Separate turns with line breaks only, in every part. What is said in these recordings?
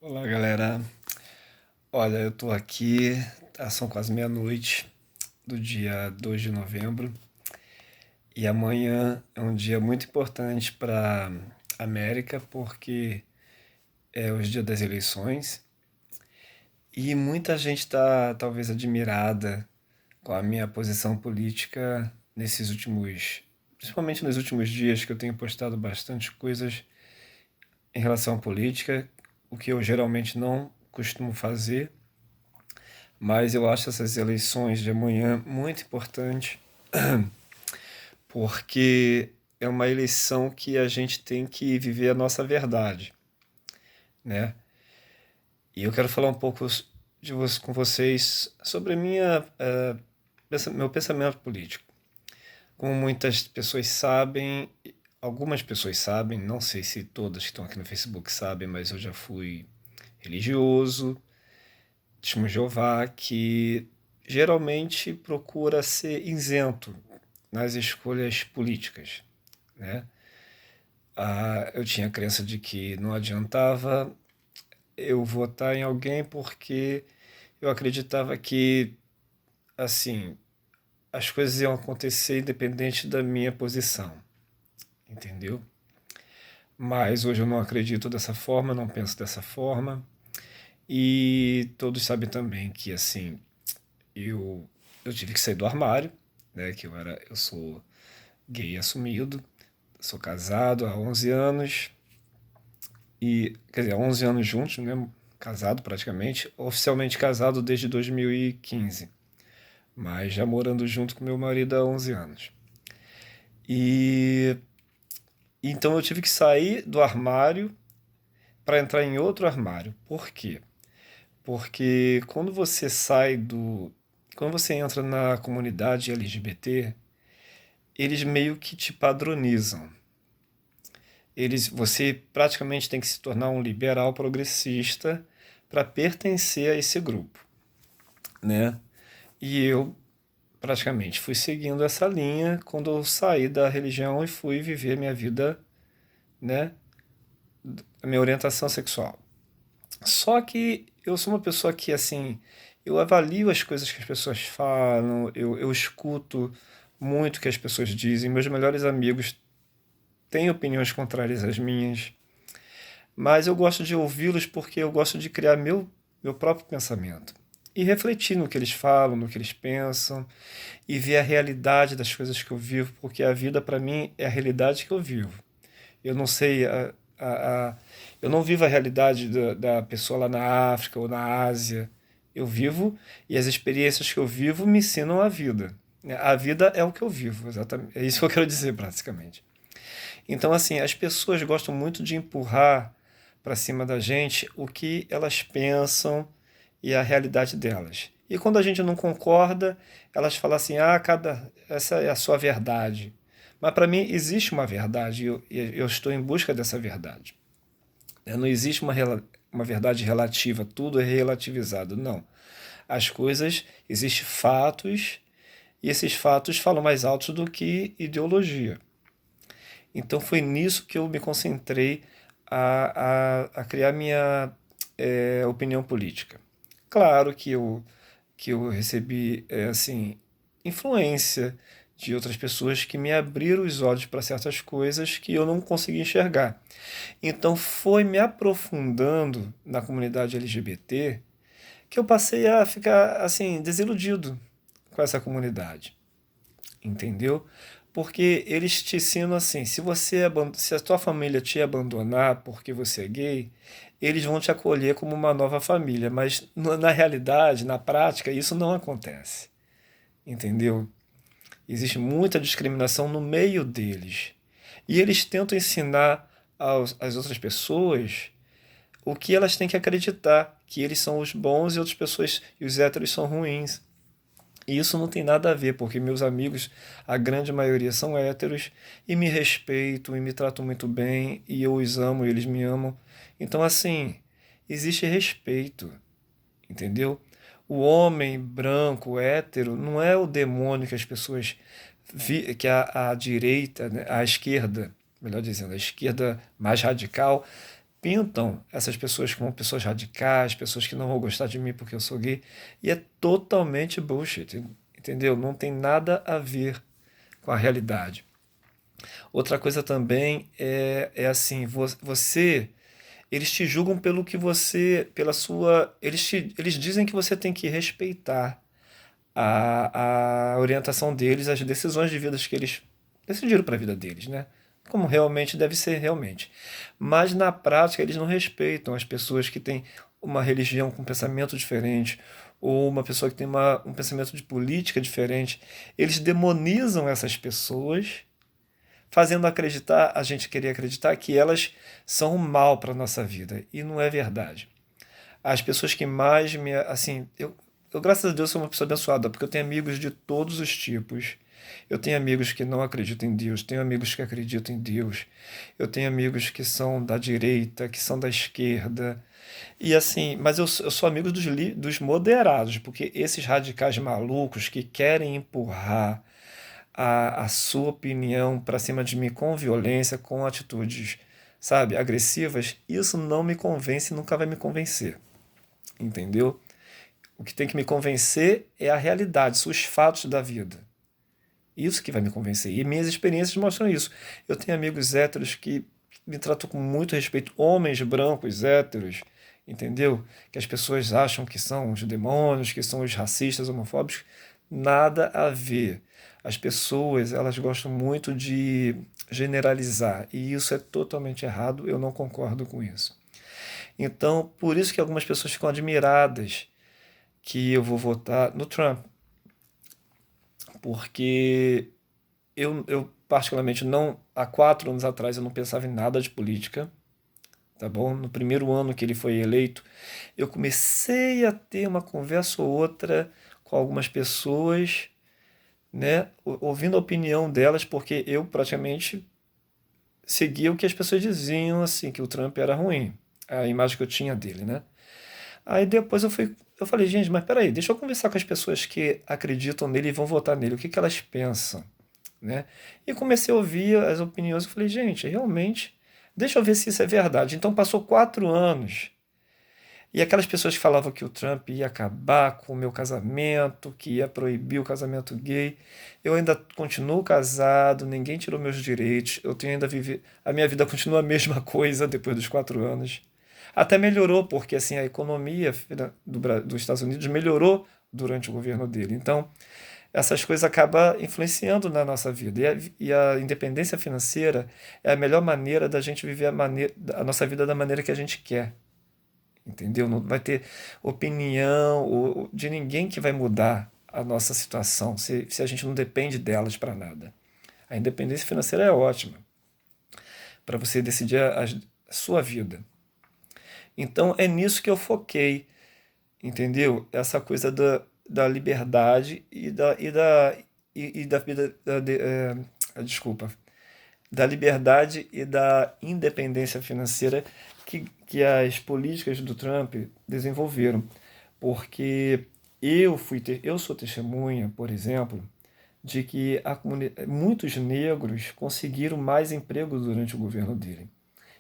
Olá, galera. Olha, eu tô aqui, são quase meia-noite do dia 2 de novembro e amanhã é um dia muito importante para América porque é o dia das eleições e muita gente está talvez admirada com a minha posição política principalmente nos últimos dias que eu tenho postado bastante coisas em relação à política, o que eu geralmente não costumo fazer. Mas eu acho essas eleições de amanhã muito importante, porque é uma eleição que a gente tem que viver a nossa verdade, né? E eu quero falar um pouco com vocês sobre meu pensamento político. Como muitas pessoas sabem, algumas pessoas sabem, não sei se todas que estão aqui no Facebook sabem, mas eu já fui religioso, testemunho de Jeová, que geralmente procura ser isento nas escolhas políticas, né? Eu tinha a crença de que não adiantava eu votar em alguém porque eu acreditava que, assim, as coisas iam acontecer independente da minha posição, entendeu? Mas hoje eu não acredito dessa forma, não penso dessa forma. E todos sabem também que, assim, eu, eu tive que sair do armário, né? Eu sou gay assumido, sou casado há 11 anos, quer dizer, 11 anos juntos, né? Casado praticamente, oficialmente casado desde 2015, mas já morando junto com meu marido há 11 anos. E então eu tive que sair do armário para entrar em outro armário. Por quê? Porque quando você entra na comunidade LGBT, eles meio que te padronizam. Você praticamente tem que se tornar um liberal progressista para pertencer a esse grupo, né? E eu praticamente fui seguindo essa linha quando eu saí da religião e fui viver minha vida, né? A minha orientação sexual. Só que eu sou uma pessoa que, assim, eu avalio as coisas que as pessoas falam, eu escuto muito o que as pessoas dizem. Meus melhores amigos têm opiniões contrárias às minhas, mas eu gosto de ouvi-los porque eu gosto de criar meu próprio pensamento. E refletir no que eles falam, no que eles pensam, e ver a realidade das coisas que eu vivo, porque a vida para mim é a realidade que eu vivo. Eu não sei, a- eu não vivo a realidade da pessoa lá na África ou na Ásia. Eu vivo e as experiências que eu vivo me ensinam a vida. A vida é o que eu vivo, exatamente. É isso que eu quero dizer, basicamente. Então, assim, as pessoas gostam muito de empurrar para cima da gente o que elas pensam e a realidade delas. E quando a gente não concorda, elas falam assim: essa é a sua verdade. Mas para mim existe uma verdade e eu estou em busca dessa verdade. Não existe uma verdade relativa, tudo é relativizado. Não. As coisas, existem fatos e esses fatos falam mais alto do que ideologia. Então foi nisso que eu me concentrei a criar minha opinião política. Claro que eu recebi assim, influência de outras pessoas que me abriram os olhos para certas coisas que eu não conseguia enxergar. Então foi me aprofundando na comunidade LGBT que eu passei a ficar assim desiludido com essa comunidade, entendeu? Porque eles te ensinam assim, se a tua família te abandonar porque você é gay, eles vão te acolher como uma nova família, mas na realidade, na prática, isso não acontece, entendeu? Existe muita discriminação no meio deles. E eles tentam ensinar às outras pessoas o que elas têm que acreditar, que eles são os bons e outras pessoas e os héteros são ruins. E isso não tem nada a ver, porque meus amigos, a grande maioria são héteros e me respeitam e me tratam muito bem e eu os amo e eles me amam. Então, assim, existe respeito, entendeu? O homem branco, hétero, não é o demônio que as pessoas que a direita, né, a esquerda, melhor dizendo, a esquerda mais radical pintam essas pessoas como pessoas radicais, pessoas que não vão gostar de mim porque eu sou gay, e é totalmente bullshit, entendeu? Não tem nada a ver com a realidade. Outra coisa também é assim, você, eles te julgam pelo que você, pela sua, eles dizem que você tem que respeitar a orientação deles, as decisões de vida que eles decidiram para a vida deles, né? Como realmente deve ser realmente. Mas na prática eles não respeitam as pessoas que têm uma religião com um pensamento diferente ou uma pessoa que tem um pensamento de política diferente. Eles demonizam essas pessoas, fazendo acreditar, a gente querer acreditar que elas são o mal para a nossa vida. E não é verdade. As pessoas que mais me. Assim, eu, graças a Deus, sou uma pessoa abençoada, porque eu tenho amigos de todos os tipos. Eu tenho amigos que não acreditam em Deus, tenho amigos que acreditam em Deus. Eu tenho amigos que são da direita, que são da esquerda. E assim, mas eu sou amigo dos moderados, porque esses radicais malucos que querem empurrar a sua opinião para cima de mim com violência, com atitudes, sabe, agressivas, isso não me convence e nunca vai me convencer, entendeu? O que tem que me convencer é a realidade, são os fatos da vida. Isso que vai me convencer. E minhas experiências mostram isso. Eu tenho amigos héteros que me tratam com muito respeito, homens brancos héteros, entendeu? Que as pessoas acham que são os demônios, que são os racistas, homofóbicos. Nada a ver. As pessoas, elas gostam muito de generalizar, e isso é totalmente errado, eu não concordo com isso. Então, por isso que algumas pessoas ficam admiradas que eu vou votar no Trump, porque eu particularmente não, há 4 anos atrás eu não pensava em nada de política, tá bom? No primeiro ano que ele foi eleito, eu comecei a ter uma conversa ou outra com algumas pessoas, né, ouvindo a opinião delas, porque eu praticamente seguia o que as pessoas diziam, assim, que o Trump era ruim, a imagem que eu tinha dele, né? Aí depois eu falei, gente, mas peraí, deixa eu conversar com as pessoas que acreditam nele e vão votar nele, o que que elas pensam, né? E comecei a ouvir as opiniões e falei, gente, realmente, deixa eu ver se isso é verdade. Então passou 4 anos e aquelas pessoas que falavam que o Trump ia acabar com o meu casamento, que ia proibir o casamento gay, eu ainda continuo casado, ninguém tirou meus direitos, eu tenho ainda viver, a minha vida continua a mesma coisa depois dos 4 anos. Até melhorou, porque assim a economia dos Estados Unidos melhorou durante o governo dele. Então, essas coisas acabam influenciando na nossa vida. E a independência financeira é a melhor maneira da gente viver a nossa vida da maneira que a gente quer. Entendeu? Não vai ter opinião de ninguém que vai mudar a nossa situação se a gente não depende delas para nada. A independência financeira é ótima para você decidir a sua vida. Então é nisso que eu foquei, entendeu? Essa coisa da liberdade e da vida. Desculpa. Da liberdade e da independência financeira que as políticas do Trump desenvolveram. Porque eu sou testemunha, por exemplo, de que muitos negros conseguiram mais emprego durante o governo dele.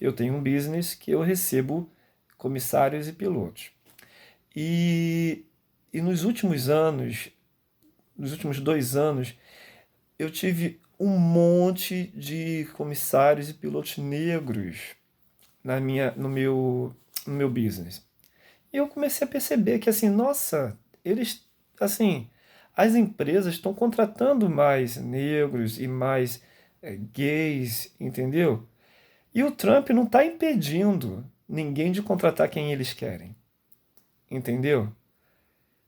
Eu tenho um business que eu recebo comissários e pilotos. E, e nos últimos 2 anos, eu tive um monte de comissários e pilotos negros no meu business. E eu comecei a perceber que assim, nossa, eles, assim, as empresas estão contratando mais negros e mais gays, entendeu? E o Trump não está impedindo ninguém de contratar quem eles querem, entendeu?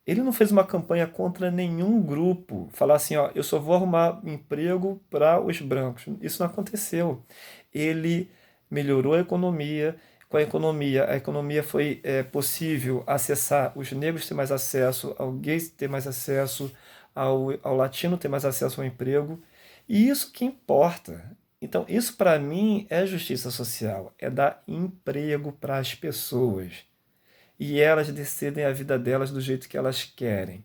Ele não fez uma campanha contra nenhum grupo, falar assim, ó, eu só vou arrumar emprego para os brancos. Isso não aconteceu. Ele melhorou a economia. Com a economia foi possível acessar, os negros ter mais acesso, ao gays ter mais acesso, ao latino ter mais acesso ao emprego. E isso que importa. Então, isso para mim é justiça social, é dar emprego para as pessoas e elas decidem a vida delas do jeito que elas querem.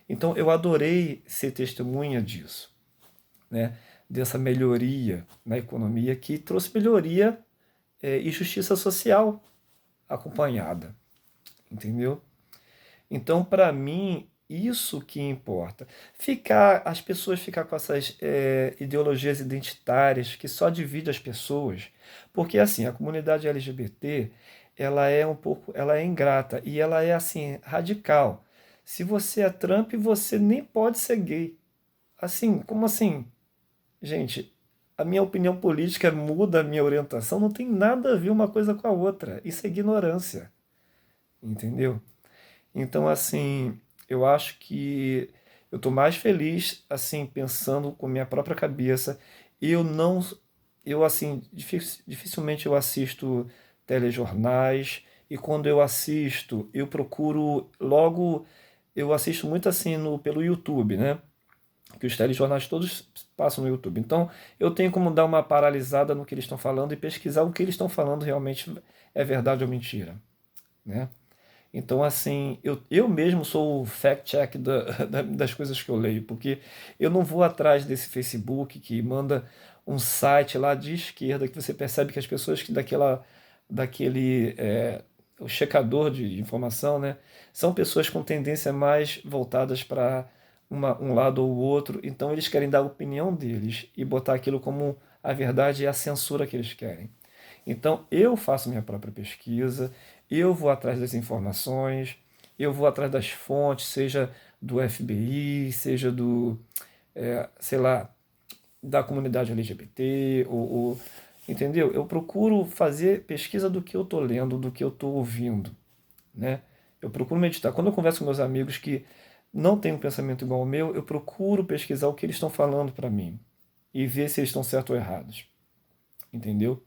Então eu adorei ser testemunha disso, né? Dessa melhoria na economia que trouxe melhoria e justiça social acompanhada, entendeu? Então, para mim, isso que importa. As pessoas ficar com essas ideologias identitárias que só divide as pessoas, porque assim, a comunidade LGBT, ela é ingrata e ela é assim radical. Se você é Trump, você nem pode ser gay. Assim, como assim? Gente, a minha opinião política muda a minha orientação, não tem nada a ver uma coisa com a outra. Isso é ignorância, entendeu? Então, assim, eu acho que eu estou mais feliz, assim, pensando com minha própria cabeça. Eu não, eu assim, dificilmente eu assisto telejornais e quando eu assisto, eu procuro logo, eu assisto muito assim pelo YouTube, né? Que os telejornais todos passam no YouTube. Então, eu tenho como dar uma paralisada no que eles estão falando e pesquisar o que eles estão falando realmente é verdade ou mentira, né? Então, assim, eu mesmo sou o fact-check das coisas que eu leio, porque eu não vou atrás desse Facebook que manda um site lá de esquerda que você percebe que as pessoas que daquele o checador de informação, né, são pessoas com tendência mais voltadas para um lado ou outro, então eles querem dar a opinião deles e botar aquilo como a verdade e a censura que eles querem. Então eu faço minha própria pesquisa, eu vou atrás das informações, eu vou atrás das fontes, seja do FBI, seja sei lá, da comunidade LGBT, entendeu? Eu procuro fazer pesquisa do que eu estou lendo, do que eu estou ouvindo, né? Eu procuro meditar. Quando eu converso com meus amigos que não têm um pensamento igual ao meu, eu procuro pesquisar o que eles estão falando para mim e ver se eles estão certos ou errados, entendeu?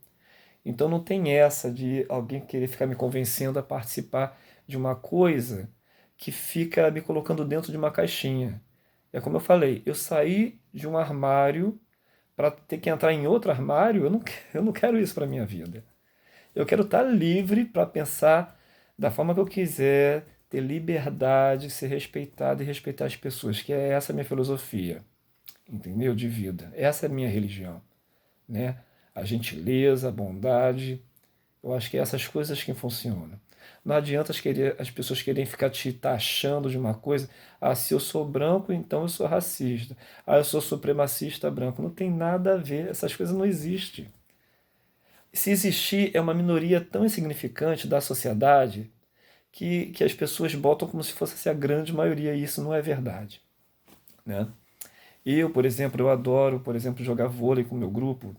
Então não tem essa de alguém querer ficar me convencendo a participar de uma coisa que fica me colocando dentro de uma caixinha. É como eu falei, eu saí de um armário para ter que entrar em outro armário, eu não quero isso para minha vida. Eu quero estar livre para pensar da forma que eu quiser, ter liberdade, ser respeitado e respeitar as pessoas, que é essa a minha filosofia, entendeu? De vida. Essa é a minha religião, né? A gentileza, a bondade, eu acho que é essas coisas que funcionam. Não adianta as pessoas querem ficar te taxando de uma coisa. Ah, se eu sou branco, então eu sou racista. Ah, eu sou supremacista branco. Não tem nada a ver. Essas coisas não existem. Se existir, é uma minoria tão insignificante da sociedade que as pessoas botam como se fosse assim, a grande maioria, e isso não é verdade, né? Eu, por exemplo, eu adoro, por exemplo, jogar vôlei com o meu grupo,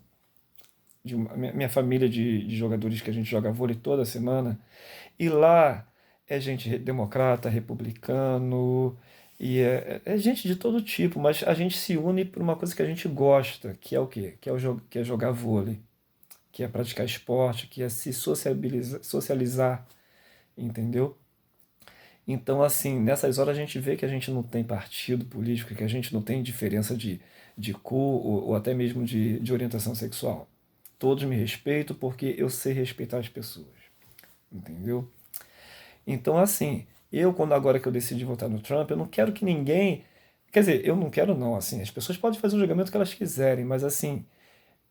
minha família de jogadores que a gente joga vôlei toda semana, e lá é gente democrata, republicano, e é gente de todo tipo, mas a gente se une por uma coisa que a gente gosta, que é o quê? Que é jogar vôlei, que é praticar esporte, que é se socializar, entendeu? Então, assim, nessas horas a gente vê que a gente não tem partido político, que a gente não tem diferença de cor ou até mesmo de orientação sexual. Todos me respeitam porque eu sei respeitar as pessoas, entendeu? Então, assim, quando agora que eu decidi votar no Trump, eu não quero que ninguém. Quer dizer, eu não quero, não, assim, as pessoas podem fazer o julgamento que elas quiserem, mas, assim,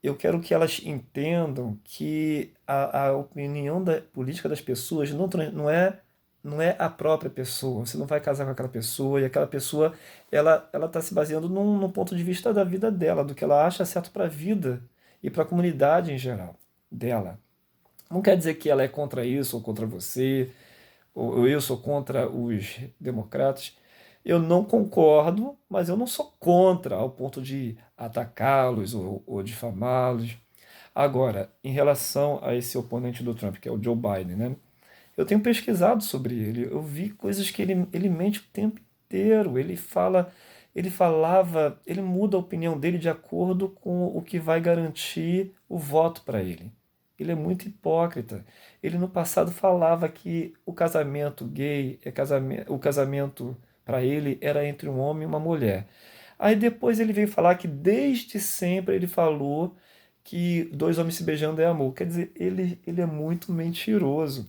eu quero que elas entendam que a opinião política das pessoas não é a própria pessoa. Você não vai casar com aquela pessoa e aquela pessoa ela está se baseando num ponto de vista da vida dela, do que ela acha certo para a vida e para a comunidade em geral dela. Não quer dizer que ela é contra isso ou contra você, ou eu sou contra os democratas. Eu não concordo, mas eu não sou contra ao ponto de atacá-los ou difamá-los. Agora, em relação a esse oponente do Trump, que é o Joe Biden, né? Eu tenho pesquisado sobre ele, eu vi coisas que ele mente o tempo inteiro. Ele muda a opinião dele de acordo com o que vai garantir o voto para ele. Ele é muito hipócrita. Ele no passado falava que o casamento gay, o casamento para ele era entre um homem e uma mulher. Aí depois ele veio falar que desde sempre ele falou que dois homens se beijando é amor. Quer dizer, ele é muito mentiroso.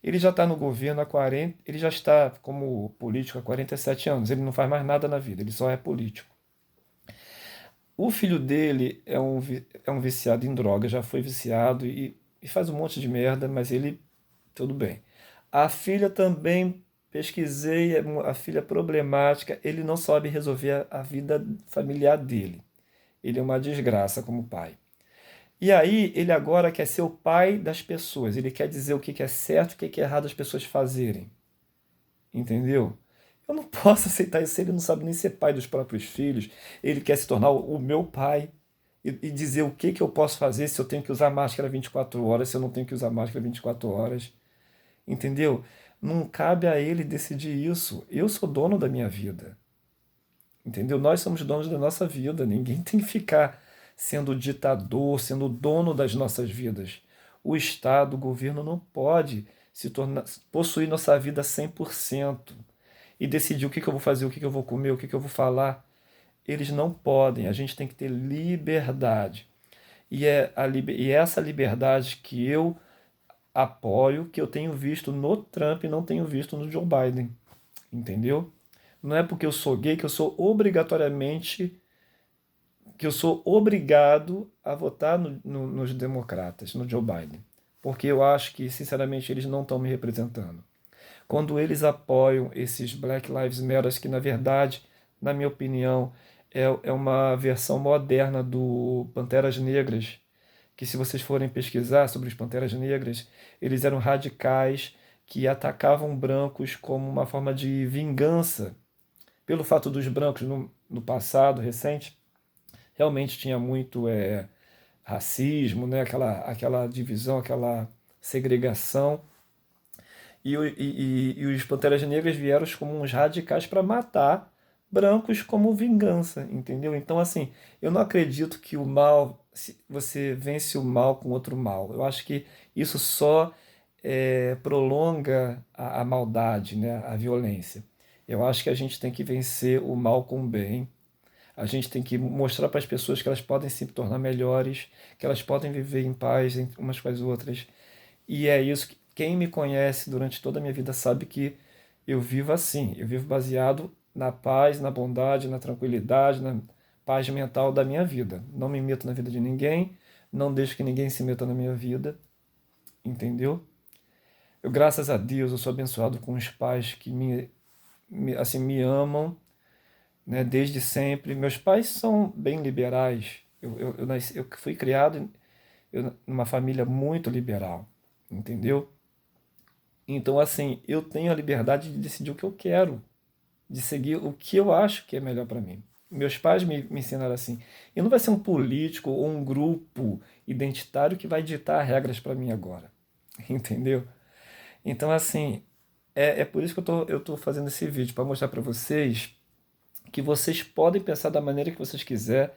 Ele já está no governo há 40, ele já está como político há 47 anos. Ele não faz mais nada na vida, ele só é político. O filho dele é um viciado em droga, já foi viciado e e faz um monte de merda, mas ele, tudo bem. A filha também, pesquisei, a filha problemática, ele não sabe resolver a vida familiar dele. Ele é uma desgraça como pai. E aí, ele agora quer ser o pai das pessoas. Ele quer dizer o que que é certo e o que que é errado as pessoas fazerem. Entendeu? Eu não posso aceitar isso. Ele não sabe nem ser pai dos próprios filhos. Ele quer se tornar o meu pai e dizer o que que eu posso fazer, se eu tenho que usar máscara 24 horas, se eu não tenho que usar máscara 24 horas. Entendeu? Não cabe a ele decidir isso. Eu sou dono da minha vida. Entendeu? Nós somos donos da nossa vida. Ninguém tem que ficar sendo ditador, sendo dono das nossas vidas. O Estado, o governo não pode se tornar, possuir nossa vida 100% e decidir o que que eu vou fazer, o que que eu vou comer, o que que eu vou falar. Eles não podem. A gente tem que ter liberdade. E é essa liberdade que eu apoio, que eu tenho visto no Trump e não tenho visto no Joe Biden. Entendeu? Não é porque eu sou gay que eu sou obrigatoriamente, que eu sou obrigado a votar nos democratas, no Joe Biden. Porque eu acho que, sinceramente, eles não estão me representando. Quando eles apoiam esses Black Lives Matter, que na verdade, na minha opinião, é uma versão moderna do Panteras Negras, que se vocês forem pesquisar sobre os Panteras Negras, eles eram radicais que atacavam brancos como uma forma de vingança pelo fato dos brancos no passado recente realmente tinha muito racismo, né? Aquela divisão, aquela segregação. E os Panteras Negras vieram como uns radicais para matar brancos como vingança, entendeu? Então, assim, eu não acredito que o mal, você vence o mal com outro mal. Eu acho que isso só prolonga a maldade, né? A violência. Eu acho que a gente tem que vencer o mal com o bem. A gente tem que mostrar para as pessoas que elas podem se tornar melhores, que elas podem viver em paz umas com as outras. E é isso que quem me conhece durante toda a minha vida sabe que eu vivo assim. Eu vivo baseado na paz, na bondade, na tranquilidade, na paz mental da minha vida. Não me meto na vida de ninguém, não deixo que ninguém se meta na minha vida, entendeu? Eu, graças a Deus, eu sou abençoado com os pais que assim, me amam, né, desde sempre. Meus pais são bem liberais. Eu fui criado numa família muito liberal, entendeu? Então, assim, eu tenho a liberdade de decidir o que eu quero, de seguir o que eu acho que é melhor para mim. Meus pais me ensinaram assim. E não vai ser um político ou um grupo identitário que vai ditar regras para mim agora, entendeu? Então, assim, é por isso que eu tô fazendo esse vídeo, para mostrar para vocês que vocês podem pensar da maneira que vocês quiserem,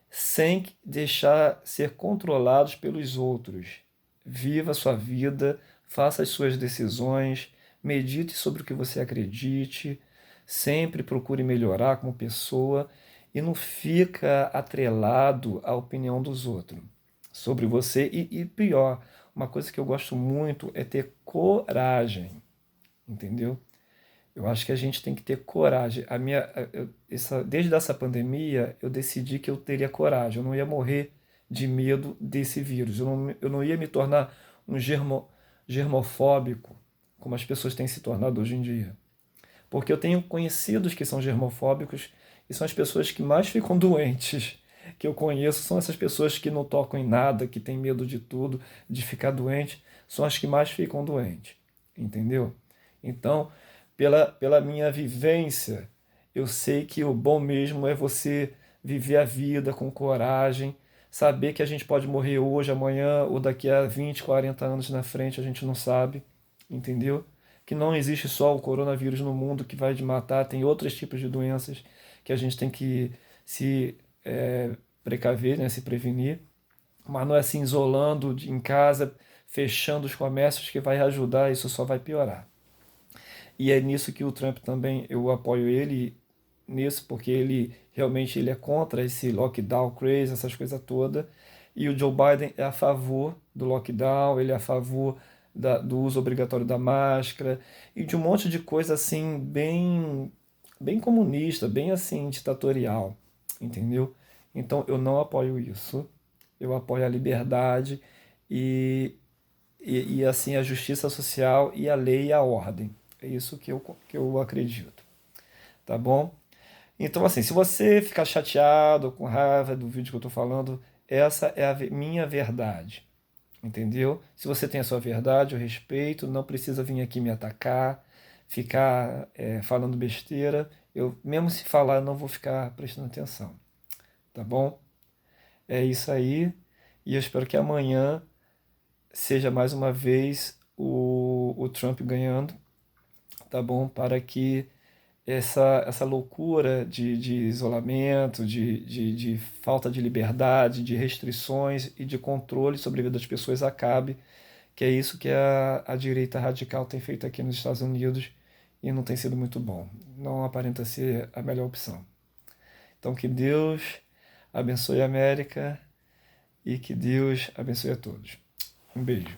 sem deixar ser controlados pelos outros. Viva a sua vida, faça as suas decisões, medite sobre o que você acredite, sempre procure melhorar como pessoa e não fica atrelado à opinião dos outros sobre você. E pior, uma coisa que eu gosto muito é ter coragem, entendeu? Eu acho que a gente tem que ter coragem. Desde essa pandemia, eu decidi que eu teria coragem. Eu não ia morrer de medo desse vírus. Eu não ia me tornar um germofóbico, como as pessoas têm se tornado hoje em dia. Porque eu tenho conhecidos que são germofóbicos e são as pessoas que mais ficam doentes que eu conheço. São essas pessoas que não tocam em nada, que têm medo de tudo, de ficar doente. São as que mais ficam doentes. Entendeu? Então, pela minha vivência, eu sei que o bom mesmo é você viver a vida com coragem, saber que a gente pode morrer hoje, amanhã ou daqui a 20, 40 anos na frente, a gente não sabe, entendeu? Que não existe só o coronavírus no mundo que vai te matar, tem outros tipos de doenças que a gente tem que se precaver, né, se prevenir, mas não é se isolando em casa, fechando os comércios que vai ajudar, isso só vai piorar. E é nisso que o Trump também, eu apoio ele nisso, porque ele realmente ele é contra esse lockdown crazy, essas coisas todas. E o Joe Biden é a favor do lockdown, ele é a favor do uso obrigatório da máscara e de um monte de coisa assim, bem comunista, bem assim, ditatorial, entendeu? Então eu não apoio isso. Eu apoio a liberdade e e assim a justiça social e a lei e a ordem. É isso que eu acredito, tá bom? Então, assim, se você ficar chateado, com raiva do vídeo que eu estou falando, essa é a minha verdade, entendeu? Se você tem a sua verdade, eu respeito, não precisa vir aqui me atacar, ficar falando besteira. Eu, mesmo se falar, eu não vou ficar prestando atenção, tá bom? É isso aí, e eu espero que amanhã seja mais uma vez o Trump ganhando, tá bom? Para que essa loucura de isolamento, de falta de liberdade, de restrições e de controle sobre a vida das pessoas acabe, que é isso que a direita radical tem feito aqui nos Estados Unidos e não tem sido muito bom. Não aparenta ser a melhor opção. Então que Deus abençoe a América e que Deus abençoe a todos. Um beijo.